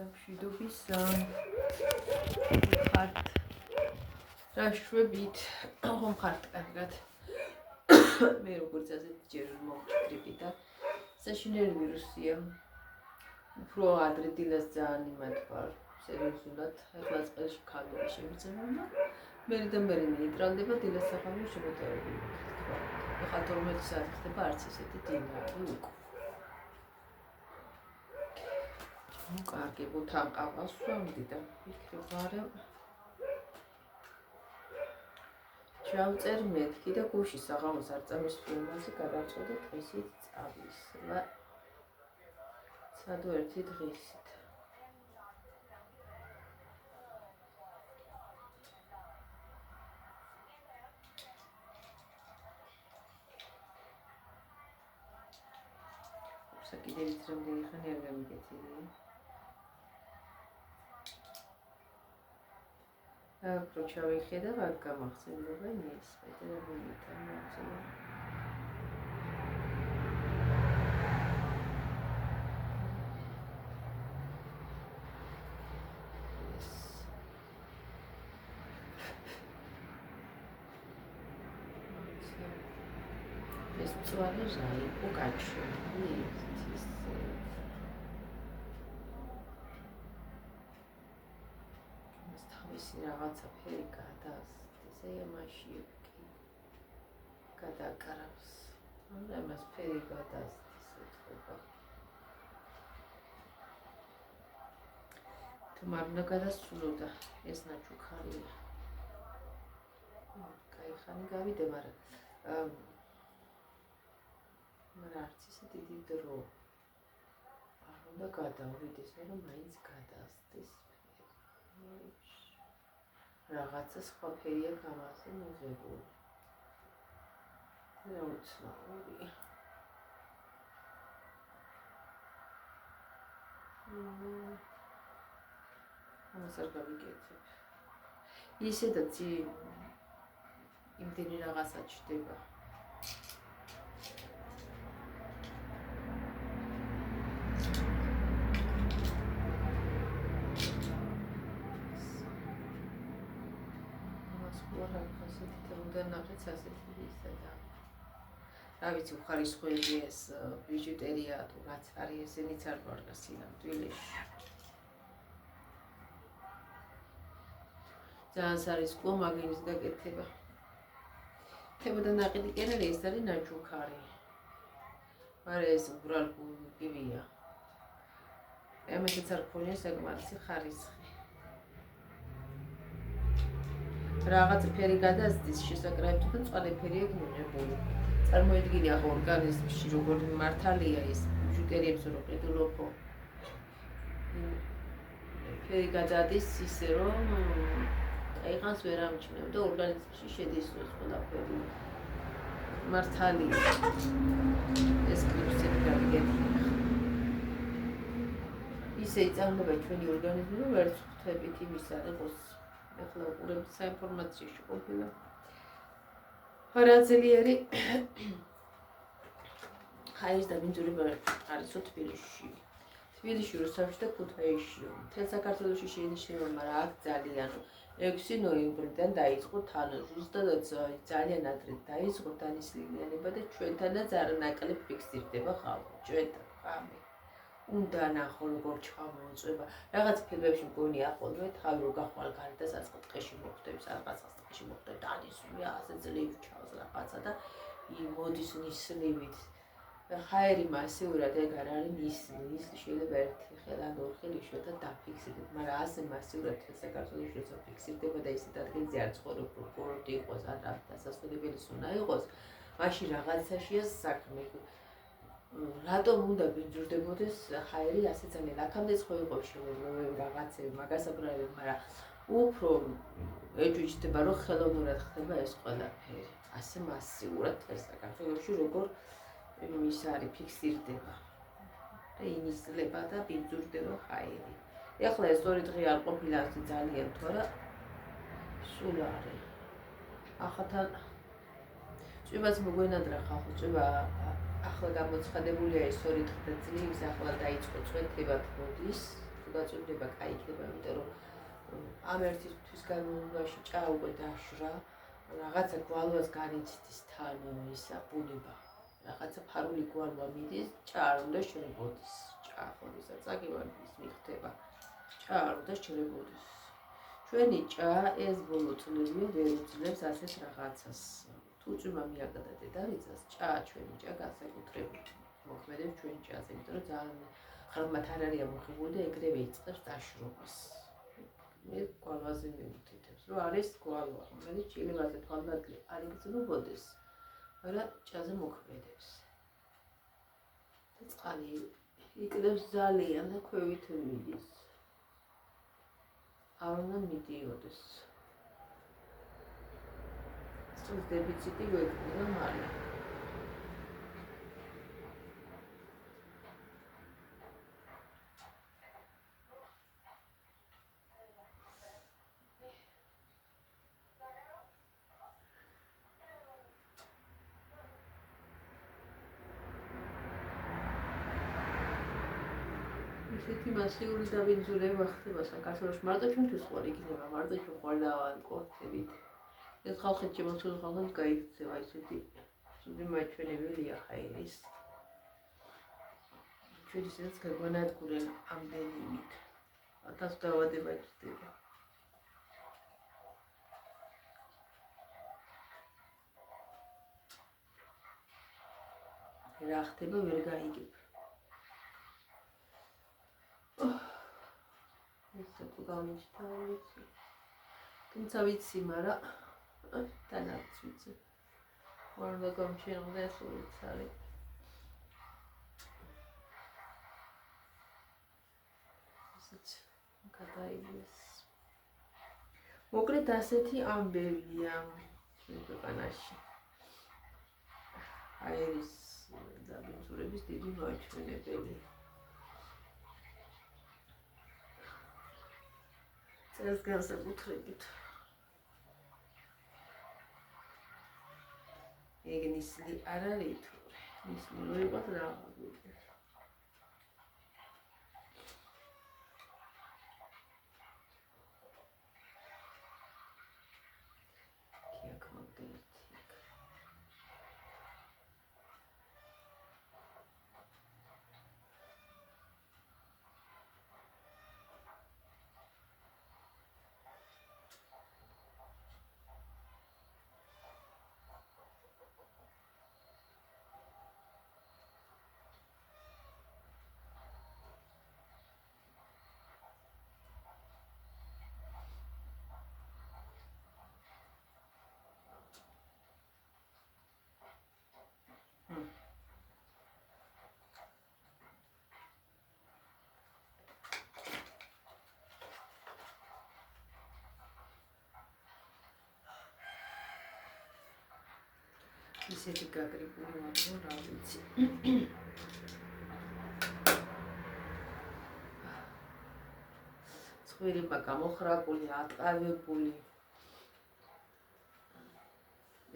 მშვიდობის ხართ რა შვებით ხომ ხართ კარგად მე როგორც ასეთ ჯერ მოვჭრები და საშინელი ვირუსია უფრო ადრე დილას ძალიან იმად ვარ სერიოზულად ახლა წელში ქალები შემიძლია მე ნეიტრალდება დილას სახალხო შემოთავაზებული ახლა 12 საათი ხდება არც ესეთი დინარი უკვე კარგი უთან ყავს ვამდი და ვიქრებ ჩავწერ მეთქი და გუში საღამოს არ წამის ფილმაზე გადავწყვეტე დღისით წავისვლა სადო ერთი დღისით საკიდე ვიცი რამდენი ხანი არ გამიგეთილი Pročavīja vajag gamahseni vai neiespēja vienītām mācību. Es psoare žai pokaču. Ისი რაღაცა ფერი გადასდეს, ამაში კი გადაკარავს. ამას ფერი გადასდეს, ეთქობა. თუმარნა გადასულოდა, ეს ნაჩუქარია. კაიხანი გავიდე, მაგრამ არც ისე დიდი დრო. არ უნდა გადავიდეს, მე რომ მაინც გადასდეს. რაღაცა სხვა ფერია გამაზე მიღებული. რა უცნაური. ამას არ გავიკეთებ. ისედაც იმდენი რაღაცა ჩდება. რა ვიცი უხარისხოები ეს ბიუჯეტერია თუ რაც არის ესენიც არ ვარგა სინამდვილეში ძალიან სარისკოა მაგინის გაკეთება თემა და ნაყიდი კენელი ეს არის ნაჩუქარი მაგრამ ეს უბრალგივია ამასაც არ ქონია საკმარისი ხარისხი რაღაც ფერი გადასდის შესაკრებად და წყალი ფერია მიღებული. წარმოიდგინე ახლა ორგანიზმში როგორ მართალია ეს ბიუჯეტერიებს რო ყიდულობო. ფერი გადადის ისე რომ აიღანს ვერ ამჩნევ და ორგანიზმში შედის ყველაფერი. მართალია. ეს კრიფსები გავიგებია. ისე იწარმოება ჩვენი ორგანიზმი რომ ვერ ხვდებით იმის არ იყოს ახლა უყურებთ საინფორმაციო ყოფილა. Parazzelieri ხაის და ბინძურება არის თბილისში. თბილისში რუსთავში და ქუთაისში. მთელ საქართველოში შეინიშნება, მაგრამ აქ ძალიან 6 ნოემბრიდან დაიწყო თანო. ზუსტად ძალიან ადრე დაიწყო თანისლიანება და ჩვენთანაც არანაკლებ ფიქსირდება ხალხი. ჩვენთან ხამი. უნდა ნახო როგორ ჩამოწვება. რაღაც ფილმებში მგონია ხოლმე თავი რო გახვალ გარდა საწყეთში მოხდებს, რაღაცას ტყეში მოხდებს, დადისვია, ასე ძლივ ჩავს რაღაცა და მოდის ნისლივით. ხაერი მასიურად ეგ არ არის ნისლი, შეიძლება ერთი ხელი ან ორი ხელი შეთა დაფიქსირდეთ, მაგრამ ასე მასიურად საქართველოს როცა ფიქსირდება და ისეთ ადგილზე არ ცხოვრობ, კურორტი იყოს, ან დასასვენებელი ზონა იყოს, მაშინ რაღაცაშია საქმე. რატომ უნდა ბინძურდებოდეს ხაერი ასე ძალიან აქამდე ხო იყო შემოვლები რაღაცები მაგას აკრავენ მაგრამ უფრო ეჭვიჭდება რომ ხელოვნურად ხდება ეს ყველაფერი ასე მასიურად საქართველოში როგორ ის არის ფიქსირდება და ინისლება და ბინძურდება ხაერი ეხლა ეს ორი დღე არ ყოფილა ასე ძალიან თორე სულ არის ახათან წვიმაც მოგვენადრა ხალხო წვიმა ახლა გამოცხადებულია ეს 2 დღე წლის ახლა დაიწყო წვეთებად მოდის თუ გაწვიმდება, კაი იქნება, იმიტომ რომ ამ ერთი თვის განმავლობაში ჭა უკვე დაშრა, რაღაცა გვალვას განიცდის თან ისა ბუნება. რაღაცა ფარული გვალვა მიდის, ჭა არ უნდა შრებოდეს. ჭა ხოლმე წაგივარდის მიხდება. ჭა არ უნდა შრებოდეს. ჩვენი ჭა ეს ბოლო წლები ვერ უძლებს ასეთ რაღაცას. თუ წვიმა მიაგდა დედამიწას, ჭა ჩვენი ჭა განსაკუთრებით მოქმედებს ჩვენ ჭაზე, იმიტომ რომ ძალიან ხალხმათ არ არის ამოღებული და ეგრევე იწყებს დაშრობას. მე გვალვაზე მივუთითებს, რომ არის გვალვა, რომელიც ჭილებაზე თვალნადლი არ იგრძნობოდეს, მაგრამ ჭაზე მოქმედებს. და წყალი იკლებს ძალიან და ქვევით მიდის. არ უნდა მიდიოდეს. წყლის დეფიციტი გვექნება მალე. ისეთი მასიური დაბინძურება ხდება საქართველოში, მარტო ჩვენთვის ხوار იქნება, მარტო ჩვენ ხوار დავანკოთებით. ეს ხალხით შემოსული ხალხით გაიქცევა ისეთი ცუდი მაჩვენებელია ხაირის. ჩვენ ისედაც გაგვანადგურენ ამდენივით. 1000 დავადება ჭირდება. რა ხდება ვერ გაიგებ. ეს თუ გამიჩნდა თუმცა ვიცი, მაგრამ თანაც ვიცი. არ უნდა გამჩნდა ეს უცარი. ესეც გადაიგეს. მოკლედ ასეთი ამბებია ქვეყანაში. აირის დაბინძურების დიდი მაჩვენებელი. წელს განსაკუთრებით. ეგ ნისლი არ არის თუ ნისლი რო იყოს რა ვიგე. კია კომენტი. ისეთი გაგრიგული ვარ, რა ვიცი. ცხვირება გამოხრაკული, ატყავებული.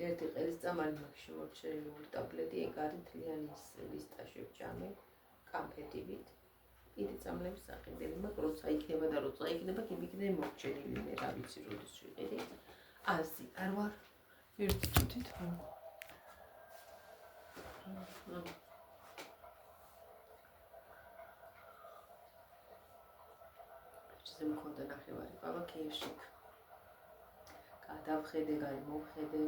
ერთი ყელისწამალი მაქვს შემორჩენილი ულტაბლეტი, ეგ არის მთლიანი ლისტაში ვჭამე, კამფეტივით. კიდე წამლების საყიდელი მაქვს, როცა იქნება და როცა იქნება, იქნება მორჩენილი, მე რა ვიცი, როდის ვიყიდი. აზი არ ვარ. ერთი თვითით ვარ. ეს მქონდა ნახევარი ბაბა კიევში. გადავხედე, გამოვხედე.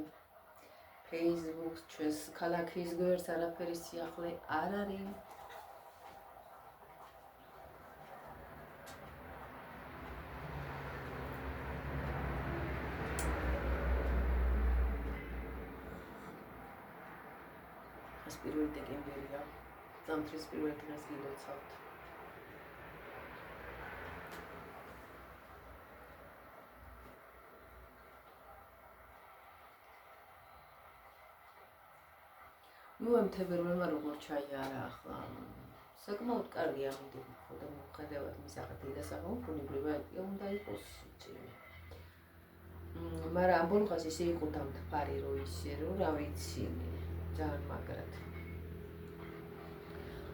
Facebook-ს ჩვენს ქალაქის გვერდს არაფერი სიახლე არ არის. პირველი დეკემბერია. ზამთრის პირველ დღეს გილოცავთ. თებერვალმა როგორ ჩაიარა ახლა. საკმაოდ კარგი ამიდები ხო და მოხდებათ მისახათი და საკმაოდ ბუნებრივად უნდა იყოს წილი. მაგრამ ამ ბოლოს ისე იყო დამთფარი რო ისე რომ რა ვიცი ძალიან მაგრად.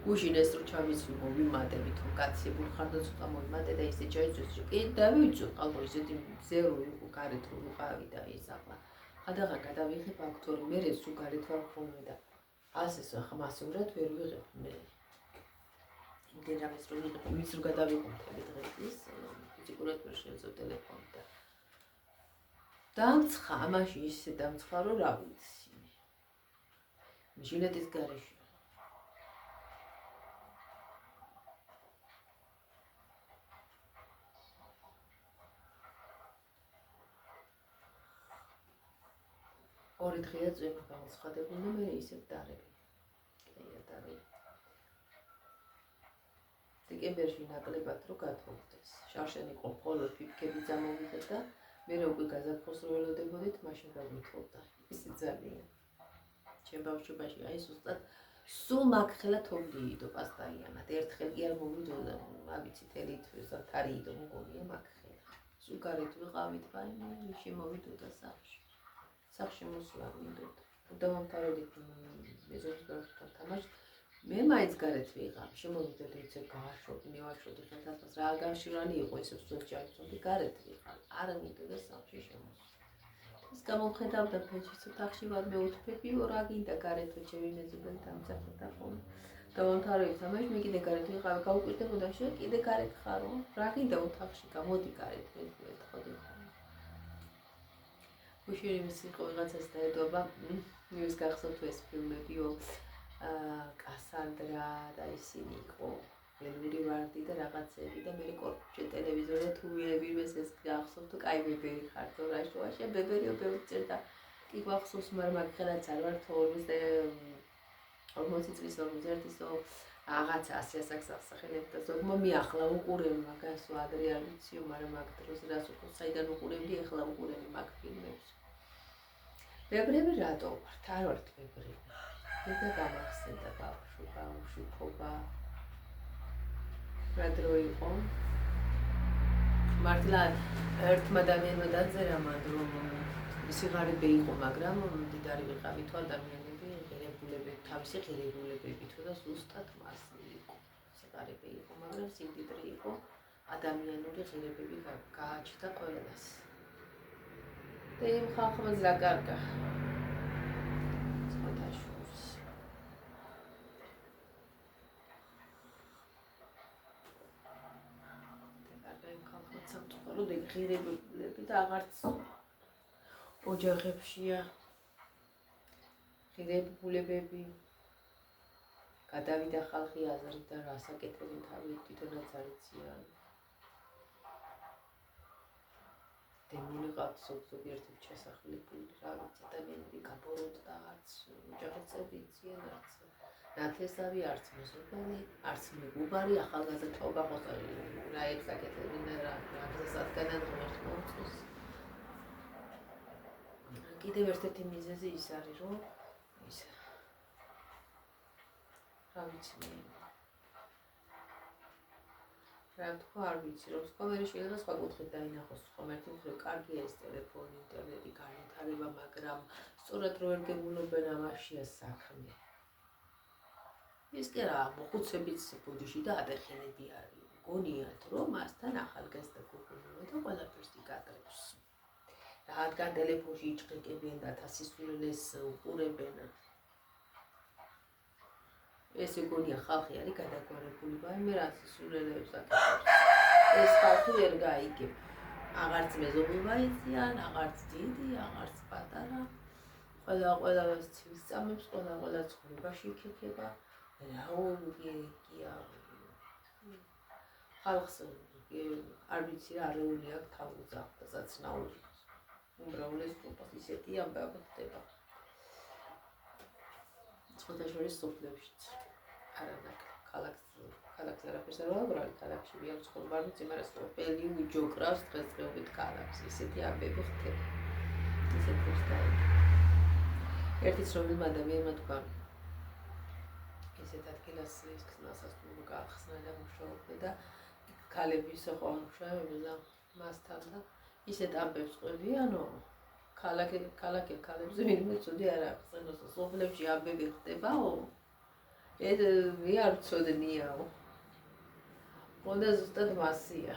უშინეს რო ჩამიცვი ვიმატები თუ კაცები ხარ და ცოტა მოიმატე და ისე ჩაიწვის კი დავიწვი ყალბო ისეთი მზე რო იყო გარეთ რო ვიყავი და ის ახლა ხადაღა გადავიღებ აქტორი მე სულ გარეთ ვარ ხოლმე და ასეს ახლა მასიურად ვერ ვიღებ მე იმდენ რამეს რო ვიღებ მის რო გადავიღებ დღეს ფიზიკურად ვერ შეძლო ტელეფონი და დამცხა ამაში ისე დამცხა რომ რა ვიცი ჟილეტის გარეშე ორი დღეა წვიმა გამოცხადებული და მე ისევ დარები. კაია დარები. დეკემბერში ნაკლებად რო გათხოვდეს. შარშან იყო მხოლოდ ფიფქები წამოვიღეთ და მე უკვე გაზაფხულს რო ველოდებოდით, მაშინ გამithოვდა. ისე ძალიან. ჩემ ბავშვობაში აი ზუსტად სულ მაგხელა თოვლიდო პასტაიანად. ერთხელ კი არ მოვიდოდა, ავიცი თელითვეს თარიდო მგონია მაგხელა. სულ გარეთ ვიყავით, ბაი, შემოვიდოდა სახში. სახში მოსვლა მინდოდა. დავამთავრებთ მეზობლთან თამაშს. მე მაინც გარეთ ვიყავ. შემოვიდოდი ისე გავაშვოდი, მივაშვოდი ხელთათას რა გამშრალი იყო ესე სოციალიზმი გარეთ ვიყავ. არ მინდოდა სახში შემოსვლა. ის გამომხედავდა ფეჩის ოთახში ვარ მე უთფებიო რა გინდა გარეთო ჩემი მეზობელი დამწახდა ხოლმე. დავამთავრებთ თამაშს მე კიდე გარეთ ვიყავ. გავუკვირდებოდა შე კიდე გარეთ ხარო. რა გინდა ოთახში გამოდი გარეთ მე ვეთხოვდი. უშირი მისი იყო ვიღაცას დაედობა მის გახსოვთ ეს ფილმებიო კასანდრა და ისინი იყო ველური ვარდი და რაღაცები და მე კორპუსში ტელევიზორზე თუ ვიებირდეს ეს გახსოვთ კაი ბებერი ხართ რა შუაში ბებერიო ბევრი და კი გახსოვს მაგრამ ხელაც არ ვარ 40 წლის 41-ისო რაღაცა ასე ასახელებ და ზოგმა მიახლა უყურებ მაგას ადრე არ ვიციო მაგრამ მაგ დროს რას უფრო საიდან უყურებდი ახლა უყურებ მაგ ფილმებს ბებრები რატო ვართ არ ვართ ბებრები და გამახსენდა ბავშვობა რა დრო იყო მართლა ერთმა ადამიანმა დაწერა მან რომ ისი ღარიბი იყო მაგრამ მდიდარი ვიყავით ადამიანები ღირებულები თავისი ღირებულებები თუ და ზუსტად მას იყო ღარიბი იყო მაგრამ სიმდიდრე იყო ადამიანური ღირებები გააჩნდა ყველას და იმ ხალხმაც დაკარგა ცოტაშუს დაკარგა იმ ხალხმაც სამწუხაროდ ეგ ღირებულები და აღარც ოჯახებშია ღირებულებები გადავიდა ხალხი აზრით და რასაკეთებენ თავი თვითონაც არ იციან დემონი ყავთ ზოგიერთი ჩასახლებული რა ვიცი ადამიანები გაბოროტდა არც ოჯახებსები იციან არც ნათესავი არც მეზობელი არც მეგობარი ახალგაზრდობა ყოწარი რა ეკსაკეთებენ და რა გასათქანად ღმერთს მოუწევს კიდევ ერთ-ერთი მიზეზი ის არის რომ ის რა ვიცი რა თქვა არ ვიცი რომ სკოლაში შეიძლება სხვა კუთხით დაინახოს ხომერთი მხრივ კარგია ეს ტელეფონი ინტერნეტი განვითარება მაგრამ სწორად რო ვერ გებულობენ ამაშია საქმე ის კი რა მოხუცებიც ბოდიში და ატეხინები არის გონიათ რომ მასთან ახალგაზრდა გოგონა და ყველაფერს იკადრებს რადგან ტელეფონში იჭრიკებიან და თასისულელეს უყურებენ ეს ეგონია ხალხი არის გადაგვარებული მაგრამ მე რაც სულელებს აკეთებს ეს ხალხი ვერ გაიგებ აღარც მეზობლობა იციან აღარც დიდი აღარც პატარა ყველას ცივს წამებს ყველა ცხოვრებაში იქნება რაუნდია ხალხს არ ვიცი რა არეული აქვს თავუძა და საცნაური უმრავლეს ჯგუფს ისეთი ამბავი ხდება სხვადასხვა სოფლებშიც ქალაქს არაფერს არ ვაუბრალ ქალაქში ვიარ ცხოვრობ არ ვიცი მაგრამ სოფელი უჯოկრავს დღესდღეობით ქალაქს ისეთი ამბები ხდება ისეთი ერთის რომელმა ადამიანმა თქვა ესეთ ადგილას ის ხსნასასტუმრო გაახსნა და მუშაობდა და ქალები სოხონშავები და მასთან და ისეთ ამბებს ყვებიანო ქალაქებზე ვინმე ცუდი არ ახსენოს სოფლებში ამბები ხდებაო არ ვცოდნიაო. მოდა ზუსტად მასია.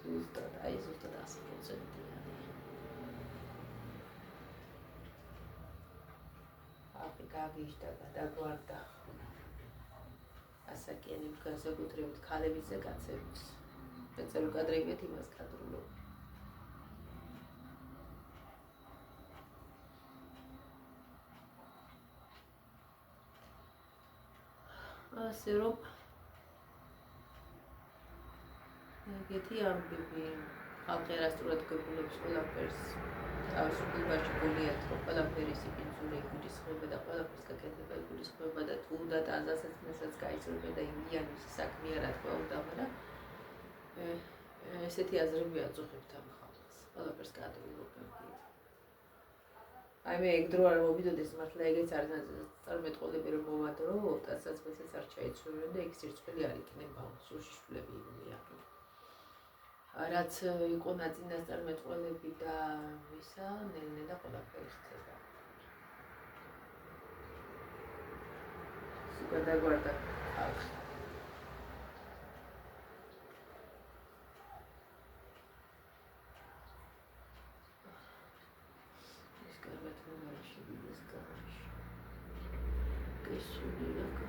ზუსტად 100%. აფი გაგიშდა გადაგვარდა. ასაკიანი განსაკუთრებით ქალების და კაცების. ეცერო კადრებიეთ იმას კადრულობ. ასე რომ ეგეთი ამბები ხალხი არასწორად გვეუბნებს ყველაფერს თავისუფლებაში გულიათ რომ ყველაფერი სიბინძური იგულისხმება და ყველაფერს გაკეთება იგულისხმება და თუნდაც აზასაც მესაც გაიცრება და იმიანის საქმე არა თქვა უნდა მაგრამ ესეთი აზრები აწუხებთ ამ ხალხს ყველაფერს გაადვილობენ აი მე ეგ დრო არ მოვიდოდეს მართლა ეგეც არის წარმეტყველები რომ მოვადრო ტაცაც მეცაც არ ჩაიცვევენ და ეგ სირცხვილი არ იქნება სულში შვილები იმიანი რაც იყო ნაწინასწარმეტყველები და ისა ნელ-ნელა და ყველაფერი ხდება. გადაგვარდა ხალხი. ეს კარგად მომარაში ვიდეს კარში. გესული რაკა.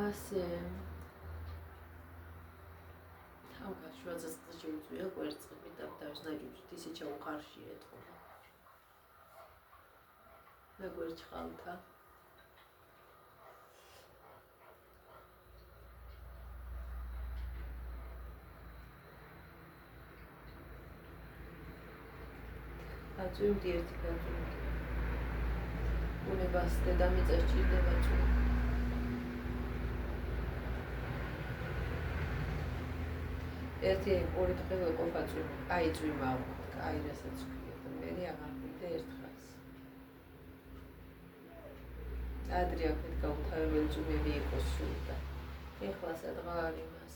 ასე შუაძას შეუწვია კვერცხები და დავის ნაჯუჯით ისე ჩაუყარში ეთქვა. მე გვერდჩხალთა. აწვიმდი ერთი გაწვიმდი. უნებას დედამიწას ჭირდება წვიმ. ერთი ორი დღე ყოფა წვიმი, კაი წვიმა აქვს, კაი რასაც ქვია და მე აღარ მივიდა ერთხელს. ადრე აქეთ გაუთავებელი წვიმები იყო სულ და ეხლა სადღა არის მასე.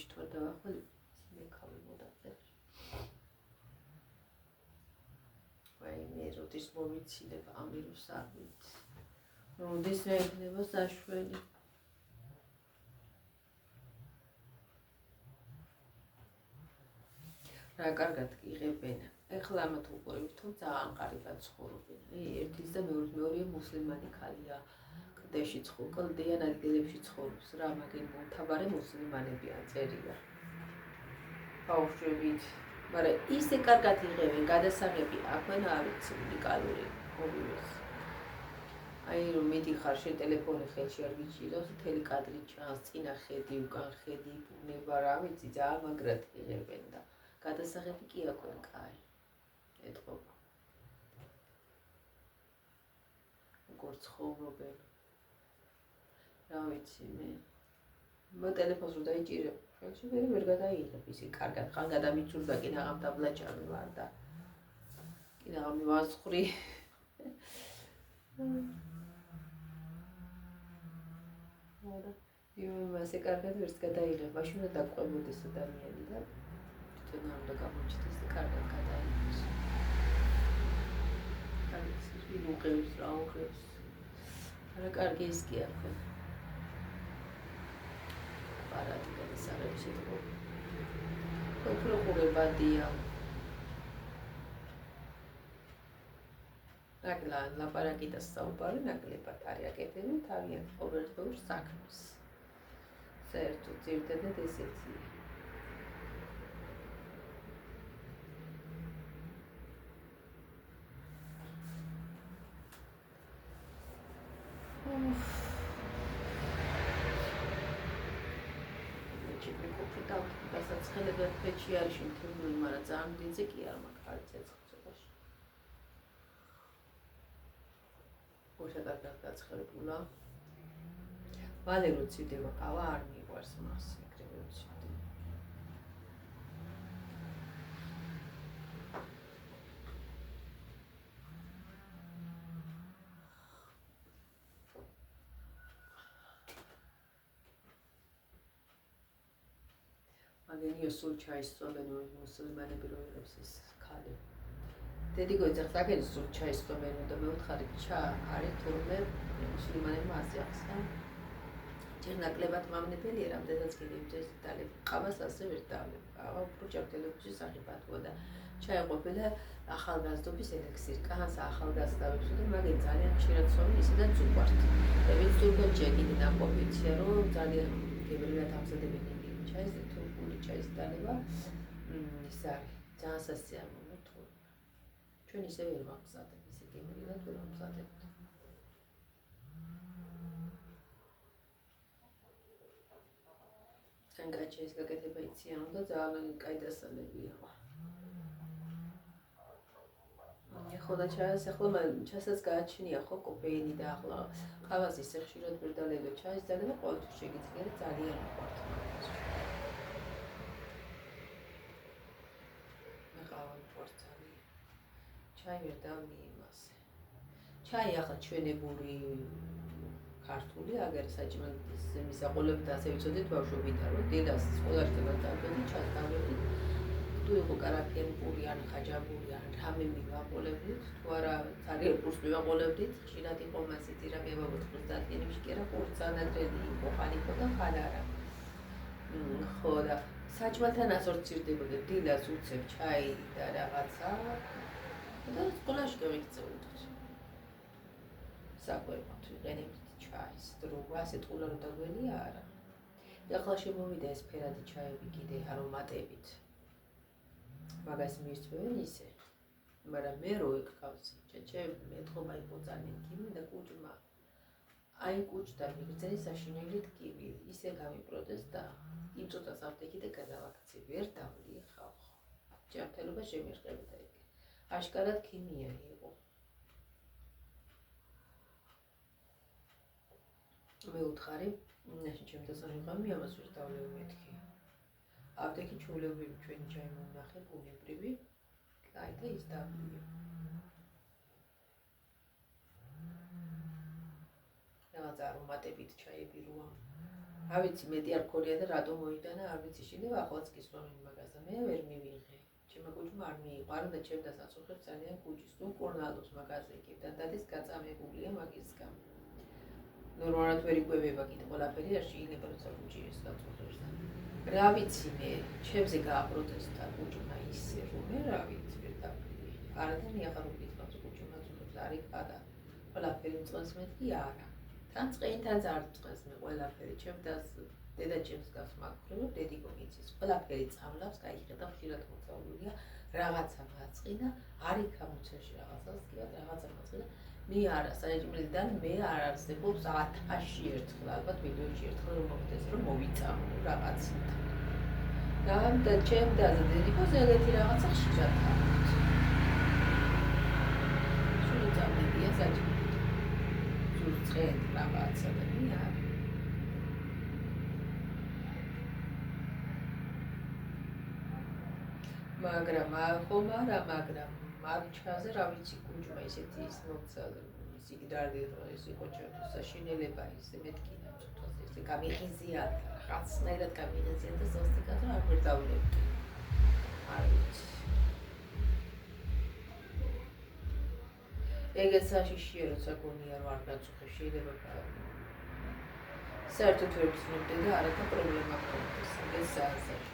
შტვა დავახვალ მე ქავი მოდაწერ. ვაი მე როდის მომიცილებ ამიროს არ ვიცი. როდის რა იქნება საშველი. რა კარგად იღებენ. ეხლა ამათ უყურებთ რომ ძალიან კარგად ცხოვრობენ. ერთის და მეორე მუსლიმანი ქალია. დეში კლდიან ადგილებში ცხოვრობს რა მაგენ მომთაბარე მუსლიმანებიან წერია. ბავშვებით, მაგრამ ისე კარგად იღებენ გადასაღები აქვენ არ ვიცი უნიკალური მოვიდეს. აი რომ მიდიხარ შენ ტელეფონი ხელში არ გიჭირავს მთელი კადრი ჩანს წინა ხედი უკან ხედი ბუნება რა ვიცი ძალიან მაგრად იღებენ და გადასაღები კი აქვენ კაი ეთქობა. როგორ ცხოვრობენ რა ვიცი მე ტელეფონს რო დაიჭირებ ხელში ვერ გადაიღებ ისე კარგად ხან გადამიწურდა კი რაღაც დაბლაჭამი ვარ და კი რაღაც მივასხრი მოდა იმასე კარგად ვერც გადაიღებ მაშინ უნდა დაყვებოდეს ადამიანი და თვითონ არ უნდა გამოჩნდეს და კარგად გადაიღოს კარგად უყევს რა უყევს არა კარგი ის კი აქვე პარადი გადასაღები შეგობა. უფრო ყურებადია. ნაკლა ლაპარაკი და საუბარი ნაკლებად არის აკეთებენ თავიანთ ყოველდღიურ საქმეს. საერთოდ ძირითადად ესეთი. ხელებად ფეჩი არის შემთხვეული, მაგრამ ძალიან დიდზე კი არ მაქვს არის ცეცხლობაში. ორშა კარგად გაცხერებულა. მალე რო ცივდება ყავა არ მიყვარს მას, ეგრევე რო ცივდება. მაგენიო სულ ჩაის სწობენ მუსულმანები რო იღებს ეს ქალი. დედი გოიძახს აგენი სულ ჩაის სწობენ და მე ვთხარი ჩა არის თურმე მუსულმანებმა ასე ახსნა. ჯერ ნაკლებად მავნებელია, რამდენიც კიდე იმდეს დალები ყავას ასე ვერ დავლებ. ყავა უფრო ჭარბტელებში სახიფათოა და ჩაი ყოფილა ახალგაზრდობის ელექსირი. კანს ახალგაზრდავებს და მაგენ ძალიან ხშირად ცნობი ისედაც უყვართ. და ვინც თურქეთში კიდე ნაყოფიცია, რომ ძალიან გებრილა დამზადებენ იგი ჩაის და თურქული ჩაის დალება ის არის ძალიან სასიამოვნო თურქ. ჩვენ ისე ვერ ვამზადებ, ისე გებრილად ვერ ვამზადებთ. განკაჩეს გაკეთება იციან და ძალიან კაი დასალებია. ხო და ჩაის ახლა ჩასაც გააჩნია ხო კოფეინი და ახლა ყავას ისე ხშირად ვერ დალევ და ჩაის დალევა ყოველთვის შეგიძლია და ძალიან უყვართ. მე ყავა უყვართ ძალიან. ჩაი ვერ დავნი იმაზე. ჩაი ახლა ჩვენებური ქართული აგერ საჭმელ მისაყოლებით ასე ვიცოდით ბავშვობიდან რომ დედას სკოლაში დავდავდი ჩას დავდივდი თუ იყო კარაქიანი პური ან ხაჯაბური ან რამე მივაყოლებდით თუ არა ძალიან პურს მივაყოლებდით ხშირად იყო მასეთი რამე ავაგვეთქოს დადგენებში კი არა პურს ანადრელი იყო ხალიფო და ხალარა ხო და საჭმელთან ასორცირდებოდა დილას უცებ ჩაი და რაღაცა და სკოლაში გავიქცეულდით საკვებად ვიყენებთ ჩაის დროა ასე ტყულა რო დაგვენია არა. ახლა შემოვიდა ეს ფერადი ჩაები კიდე არომატებით. მაგას მისწვევენ ისე. მაგრამ მე რო ეკავს ჩეჩები მეთქობა იყო ძალიან კივი და კუჭმა. აი კუჭდა მიგზენი საშინელი ტკივი. ისე გამიპროდეს და იმ წუთას აპტეკი და გადავაქცე. ვერ დავლი ხალხო. ჯანმრთელობა შემერყებდა ეგ. აშკარად ქიმია იყო. მე უთხარი, ნაში ჩემ დასაჟღამი ამას ვერ დავლევ მეთქი. აპტეკი ჩულებული ჩვენი ჩაი მონახე ბუნებრივი. კაი და ის დავლია. რაღაც არომატებით ჩაები როა. არ ვიცი მეტი არ ქორია და რატომ მოიტანა, არ ვიცი შეიძლება ახლაც გისვამენ მაგას და მე ვერ მივიღე. ჩემო კუჭმა არ მიიყარა და ჩემ დასაცურხებს ძალიან კუჭის თუ კორნალოს მაგაზე კი და დადის გაწამებულია მაგის გამო. ნორმალურად ვერ იკვებება კიდე ყველაფერი არ შეიძლება როცა კუჭი ეს გაწუხებს და რა ვიცი მე ჩემზე გააპროტესტა კუჭმა ისე რომ მე რა ვიცი ვერ დავკრიბი არადა მიაღარ უკითხავს კუჭმა ზუსტად არ იყადა ყველაფერი მწყენს მეთქი არა თან წყენთან არ წყენს მე ყველაფერი ჩემ დას დედა ჩემს გავს მაგხრივ დედი გოგიცის ყველაფერი წამლავს გაიხედა ხშირად მოწავლულია რაღაცა მაწყინა არ იქა მოცეში რაღაცას კი რაღაცა მაწყინა მე არა საჭმელიდან მე არ არსებობს 1000-ში ერთხელ ალბათ ვიდეოში ერთხელ რომ მოგდეს რომ მოვიწამო რაღაცით და ჩემ დაზე დედიკოს ეგეთი რაღაცა ხშირად თავით სულ წამებია საჭმელი სულ წენ რაღაცა და მე არა მაგრამ ხომ არა მაგრამ მარჩაზე რა ვიცი კუჭმა ისეთი ის მოცა სიგდარდი ის იყო ჩემთვის საშინელება ისე მეთქინა თვითონ ესე გამიღიზია რაღაცნაირად გამიღიზია და სასტიკად რა არ დავლებდი არ ვიცი ეგეც საშიშია როცა გონია რომ არ გაწუხე შეიძლება საერთოდ ვერ ვცნობდი და არათა პრობლემა მქონდეს ეს საშიშია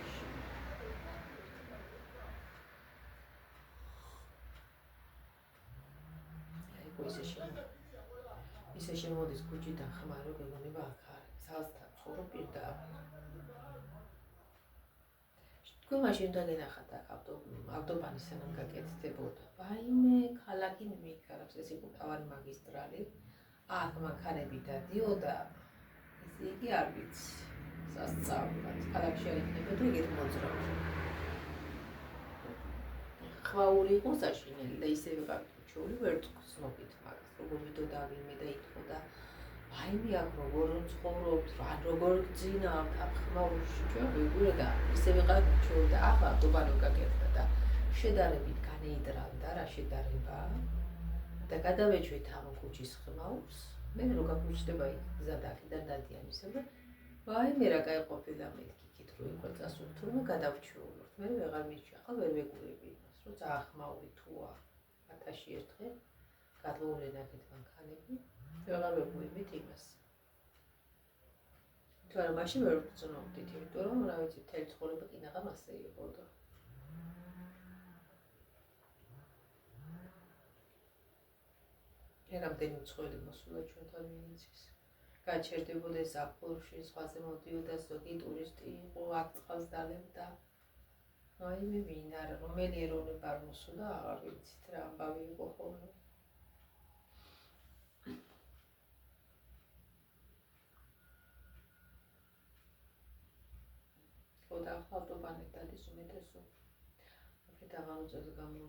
ისე შემოდის კუჭიდან ხმა რომ გეგონება აქ არის საზთან ცხოვრობ პირდაპირ თქვენ მაშინ დაგენახათ აქ ავტობანი სანამ გაკეთდებოდა ვაიმე ქალაქი მიმიქარავს ეს იყო თავარი მაგისტრალი აქ მანქანები დადიოდა ისე იგი არ ვიცი სასწაულად ქალაქში არ იქნებოდა ეგეთ მოძრაობა ხვაური იყო საშინელი და ისევე გაკეთებული ვერ ვცნობით მაგას როგორ ვიდოდა ვინმე და ითხოვდა აიმე აქ როგორ ცხოვრობთ, როგორ გძინავთ აქ ხმაურში, ჩვენ ვიგურე და ისე ვიყავ ჩვენ და ახლა დობანო გაკეთდა და შედარებით განეიდრავდა რა შედარება და გადავეჭვით ამ ქუჩის ხმაურს. მე რო გაგუჩნდება იქ გზა და აქედან დადიანისება. აიმე რა კაი ყოფილა მეთქი იქით რო იყო წასული თურმე გადავჩეულობთ. მე ვეღარ მიჩვი, ახლა ვერ ვეგუები იმას, რომ ძახმაური თუა 1000 ერთხელ გადმოვლენ აქეთ მანქანები. ვეღარ ვეგუებით იმას. თორემ მაშინ ვერ ვწნობდით, იმიტომ რომ რა ვიცი, მთელი ცხოვრება კინაღამ ასე იყო და რამდენი მცველი მოსულა ჩვენთან მინიცის. გაჩერდებოდა ზაფხულში, ზღვაზე მოდიოდა ზოგი ტურისტი იყო, აქ წყალს დალებდა. აიმე ვინ არა, რომელი ეროვნება არ მოსულა, აღარ ვიცით რა ამბავი იყო ხოლმე. და ახლა ავტობანით დადის უმეტესო. აქეთ აღარ უწევს გამო.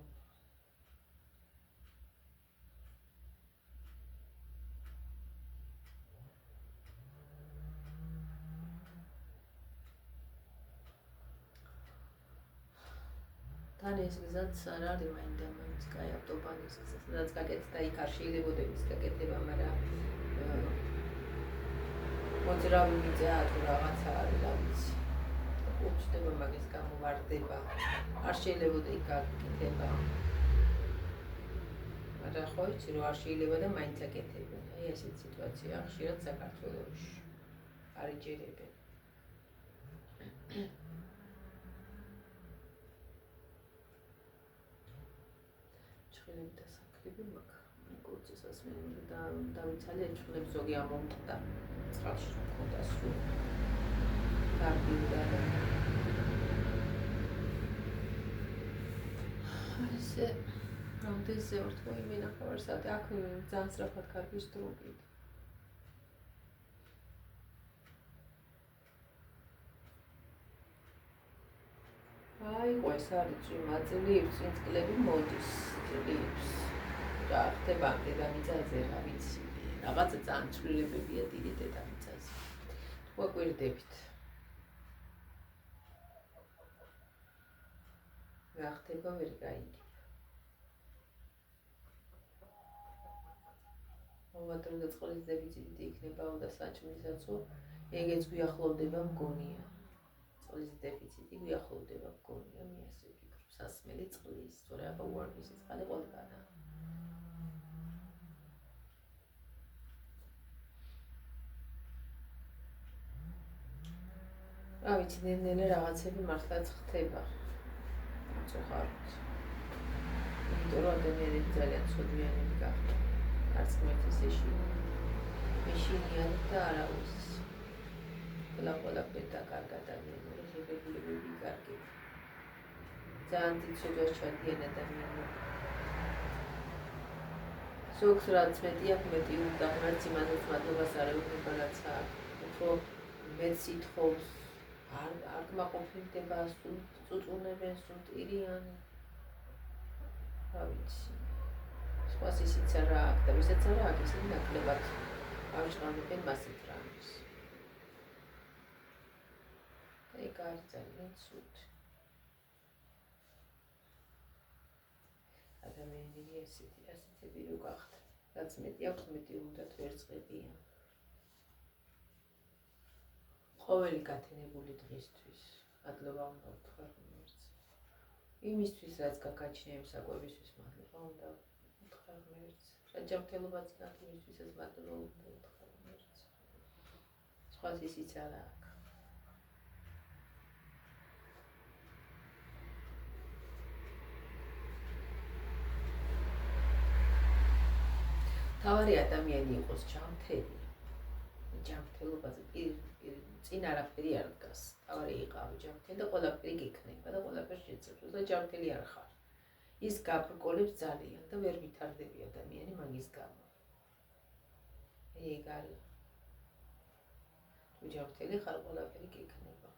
თან ეს გზაც არ არის მაინდა-მაინც კაი ავტობანის გზა, სადაც გაკეთდა იქ არ შეიძლებოდა ის გაკეთება, მაგრამ მოძრავი მიწა თუ რაღაცა არის, რა ვიცი. უჩნდება მაგის გამო ვარდება. არ შეიძლებოდა იქ გაკეთება. მაგრამ ხო იცი რომ არ შეიძლება და მაინც აკეთებენ. აი ესეთ სიტუაცია ხშირად საქართველოში. არ იჯერებენ. ჩხილები და საქმეები მაქვს. კურცისას მე დავიცალე ჩხილებს ზოგი ამომტყდა. წყალში მქონდა სულ. გარბილდა და ესე რამდენზე ვარ თქო იმენახავარ საათი აქ ძალიან სწრაფად კარგის დროებით. აიღო ეს არის მაწილებს წინწკლები მოდის წლებს რა ხდება დედამიწაზე რა ვიცი რაღაცა ძალიან ცვლილებებია დიდი დედამიწაზე თქვა კვირდებით რა ხდება ვერ გაიგებ მოვატრო და წყლის დეფიციტი იქნება და საჭმელისაცო ეგეც გვიახლოვდება მგონია წყლის დეფიციტი გვიახლოვდება მგონია მე ასე ვფიქრობ სასმელი წყლის თორე აბა უარგისი წყალი ყველგანა რა ვიცი ნელ-ნელა რაღაცები მართლაც ხდება წოხართ იმიტომ რომ ადამიანები ძალიან ცოდვიანები გახდა არც მერტის ეშინიან და არავის ყველაფერი დაკარგა ადამიანური ღირებულებები კარგი ძალიან დიდ სოძას ჩადიან ადამიანები ზოგს რაც მეტი აქვს მეტი უნდა ღმერთს იმასაც მადლობას არ ეუბნება რაც აქვს უფრო მეც სითხოვს არ გმაყოფილდება სულ წუწუნებენ სულ ტირიანი რა ვიცი სხვას ისიც არა აქვს და ვისაც არა აქვს ისინი ნაკლებად ავიწყალებენ მასეთ რამეს ეგ არის ძალიან ცუდი ადამიანები ასეთები რო გახდა რაც მეტი აქვს მეტი უნდათ ვერცხებიან ყოველი გათენებული დღისთვის მადლობა უნდა ვთქვა ღმერთს იმისთვის რაც გაგაჩნია იმ საკვებისთვის მადლობა უნდა ვთქვა ღმერთს რაჯამთელობაც გაქვს იმისთვისაც მადლობა უნდა ვთქვა ღმერთს სხვას ისიც არა აქვს თავარი ადამიანი იყოს ჯანმრთელი ჯანმრთელობაზე წინ არაფერი არ დგას თავარი იყავი ჯანმრთელი და ყველაფერი გექნება და ყველაფერს შეცდებს და ჯანმრთელი არ ხარ ის გაბრკოლებს ძალიან და ვერ ვითარდები ადამიანი მაგის გამო ეგ არის თუ ჯანმრთელი ხარ ყველაფერი გექნება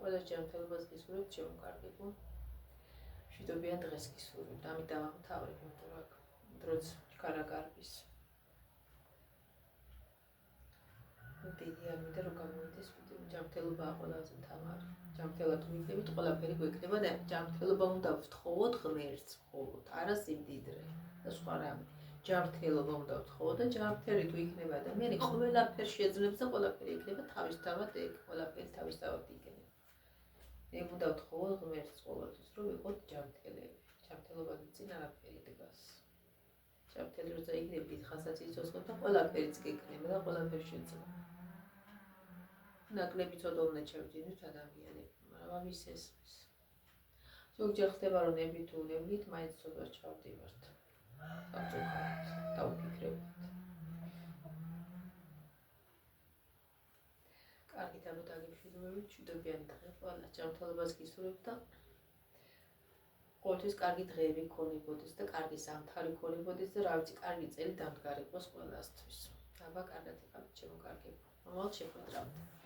ყველა ჯანმრთელობას გისურვებთ შემოკარგებო მშვიდობიან დღეს გისურვებთ ამით დავამთავრებ დროც ჩქარა გარბის დიდი არ მინდა რომ გამოვიდეს ვიდეო. ჯანმრთელობაა ყველაზე მთავარი. ჯანმრთელად ვიქნებით, ყველაფერი გვექნება და ჯანმრთელობა უნდა ვთხოვოთ ღმერთს მხოლოდ, არა სიმდიდრე და სხვა რამე. ჯანმრთელობა უნდა ვთხოვოთ და ჯანმრთელი თუ იქნება ადამიანი, ყველაფერს შეძლებს და ყველაფერი იქნება თავისთავად ეგ, ყველაფერი თავისთავად იქნება. მე უნდა ვთხოვოთ ღმერთს ყოველთვის, რომ ვიყოთ ჯანმრთელები. ჯანმრთელობაზე წინ არაფერი დგას. ჯანმრთელი როცა იქნება, დიდხანსაც იცოცხლებ და ყველაფერიც გექნება და ყველაფერი შეძლება. ნაკლები ცოტა უნდა ჩავჯინოთ ადამიანები, მაგრამ ის ესმის. ზოგჯერ ხდება რომ ნებით თუ ნებით, მაინც ცოტა ჩავდივართ. დავწუხართ, დავფიქრებთ. კარგით ანუ დაგემშვიდობებით, მშვიდობიანი დღე ყველა ჯანმრთელობას გისურვებთ და ყოველთვის კარგი დღეები გქონებოდეს და კარგი ზამთარი გქონებოდეს და რა ვიცი, კარგი წელი დამდგარიყოს ყველასთვის. აბა კარგად იყავით ჩემო კარგებო. მომავალ შეხვედრამდე.